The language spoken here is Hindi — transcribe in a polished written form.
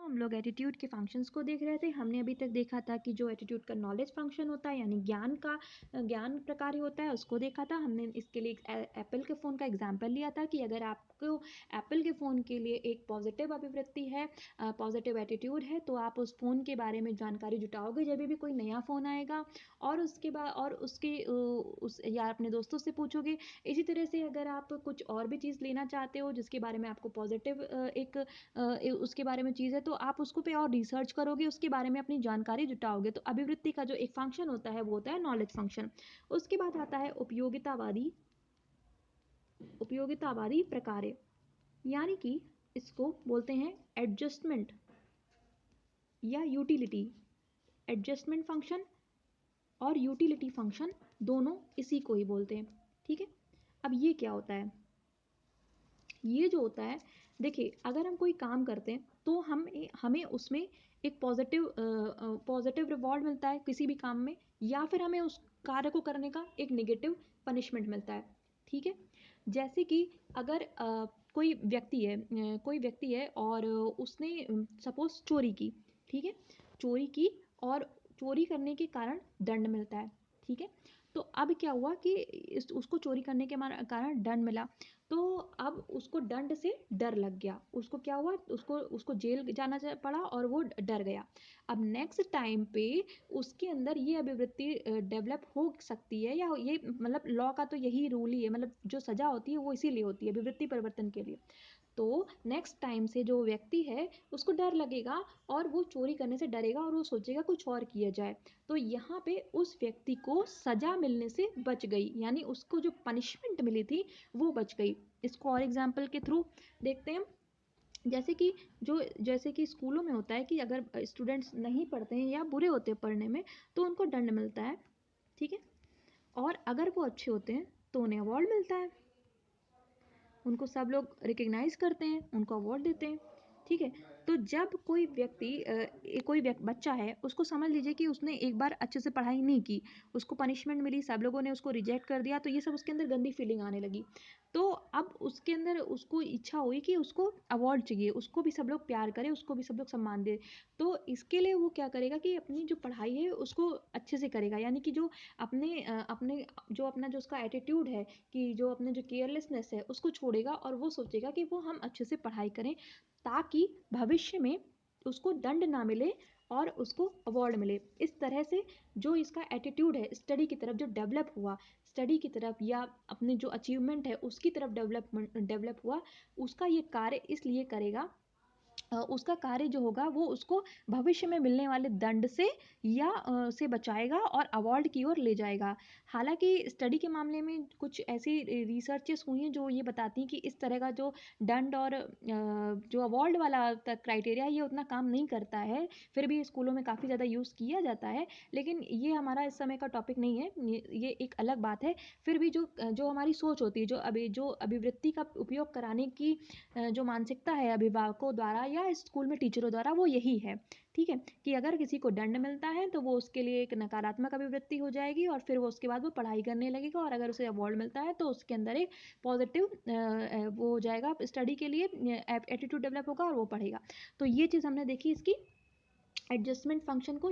हम लोग एटीट्यूड के फंक्शंस को देख रहे थे। हमने अभी तक देखा था कि जो एटीट्यूड का नॉलेज फंक्शन होता है यानी ज्ञान प्रकार होता है उसको देखा था हमने। इसके लिए एप्पल के फ़ोन का एग्जाम्पल लिया था कि अगर आपको एप्पल के फ़ोन के लिए एक पॉजिटिव अभिवृत्ति है, पॉजिटिव एटीट्यूड है, तो आप उस फ़ोन के बारे में जानकारी जुटाओगे जब भी कोई नया फ़ोन आएगा, और उसके बाद और उसके उस या अपने दोस्तों से पूछोगे। इसी तरह से अगर आप कुछ और भी चीज़ लेना चाहते हो जिसके बारे में आपको पॉजिटिव उसके बारे में चीज़ है, तो आप उसको पे और रिसर्च करोगे, उसके बारे में अपनी जानकारी जुटाओगे। तो अभिवृत्ति का जो एक फंक्शन होता है वो होता है नॉलेज फंक्शन। उसके बाद आता है उपयोगितावादी प्रकार्य, यानी कि इसको बोलते हैं एडजस्टमेंट या यूटिलिटी। एडजस्टमेंट फंक्शन और यूटिलिटी फंक्शन दोनों इसी को ही बोलते हैं। ठीक है, अब ये क्या होता है? ये जो होता है, देखिए अगर हम कोई काम करते हैं तो हमें उसमें एक पॉजिटिव रिवॉर्ड मिलता है किसी भी काम में, या फिर हमें उस कार्य को करने का एक नेगेटिव पनिशमेंट मिलता है। ठीक है, जैसे कि अगर कोई व्यक्ति है और उसने सपोज चोरी की। ठीक है, चोरी की और चोरी करने के कारण दंड मिलता है। ठीक है, तो अब क्या हुआ कि उसको चोरी करने के कारण दंड मिला, तो अब उसको दंड से डर लग गया। उसको क्या हुआ, उसको जेल जाना पड़ा और वो डर गया। अब नेक्स्ट टाइम पे उसके अंदर ये अभिवृत्ति डेवलप हो सकती है, या ये मतलब लॉ का तो यही रूल ही है, मतलब जो सजा होती है वो इसीलिए होती है अभिवृत्ति परिवर्तन के लिए। तो नेक्स्ट टाइम से जो व्यक्ति है उसको डर लगेगा और वो चोरी करने से डरेगा और वो सोचेगा कुछ और किया जाए। तो यहाँ पे उस व्यक्ति को सजा मिलने से बच गई, यानी उसको जो पनिशमेंट मिली थी वो बच गई। इसको और एग्जाम्पल के थ्रू देखते हैं। जैसे कि स्कूलों में होता है कि अगर स्टूडेंट्स नहीं पढ़ते हैं या बुरे होते हैं पढ़ने में तो उनको दंड मिलता है। ठीक है, और अगर वो अच्छे होते हैं तो उन्हें अवार्ड मिलता है, उनको सब लोग रिकग्नाइज करते हैं, उनको अवार्ड देते हैं। ठीक है, तो जब कोई बच्चा है, उसको समझ लीजिए कि उसने एक बार अच्छे से पढ़ाई नहीं की, उसको पनिशमेंट मिली, सब लोगों ने उसको रिजेक्ट कर दिया, तो ये सब उसके अंदर गंदी फीलिंग आने लगी। तो अब उसके अंदर उसको इच्छा हुई कि उसको अवार्ड चाहिए, उसको भी सब लोग प्यार करें, उसको भी सब लोग सम्मान दें। तो इसके लिए वो क्या करेगा कि अपनी जो पढ़ाई है उसको अच्छे से करेगा, यानी कि अपना जो उसका एटीट्यूड है, कि जो अपने जो केयरलेसनेस है उसको छोड़ेगा और वो सोचेगा कि वो हम अच्छे से पढ़ाई करें, ताकि भविष्य में उसको दंड ना मिले और उसको अवार्ड मिले। इस तरह से जो इसका एटीट्यूड है स्टडी की तरफ जो डेवलप हुआ, स्टडी की तरफ या अपने जो अचीवमेंट है उसकी तरफ डेवलप हुआ, उसका ये कार्य इसलिए करेगा, उसका कार्य जो होगा वो उसको भविष्य में मिलने वाले दंड से से बचाएगा और अवार्ड की ओर ले जाएगा। हालांकि स्टडी के मामले में कुछ ऐसी रिसर्चेस हुई हैं जो ये बताती हैं कि इस तरह का जो दंड और जो अवार्ड वाला क्राइटेरिया ये उतना काम नहीं करता है, फिर भी स्कूलों में काफ़ी ज़्यादा यूज़ किया जाता है, लेकिन ये हमारा इस समय का टॉपिक नहीं है, ये एक अलग बात है। फिर भी जो हमारी सोच होती है, जो अभिवृत्ति का उपयोग कराने की जो मानसिकता है अभिभावकों द्वारा या स्कूल में टीचरों द्वारा, वो यही है। ठीक है, कि अगर किसी को दंड मिलता है तो वो उसके लिए एक नकारात्मक अभिवृत्ति हो जाएगी और फिर वो उसके बाद वो पढ़ाई करने लगेगा, और अगर उसे अवार्ड मिलता है तो उसके अंदर एक पॉजिटिव वो हो जाएगा, स्टडी के लिए एटीट्यूड डेवलप होगा और वो पढ़ेगा। तो ये चीज़ हमने देखी इसकी एडजस्टमेंट फंक्शन को।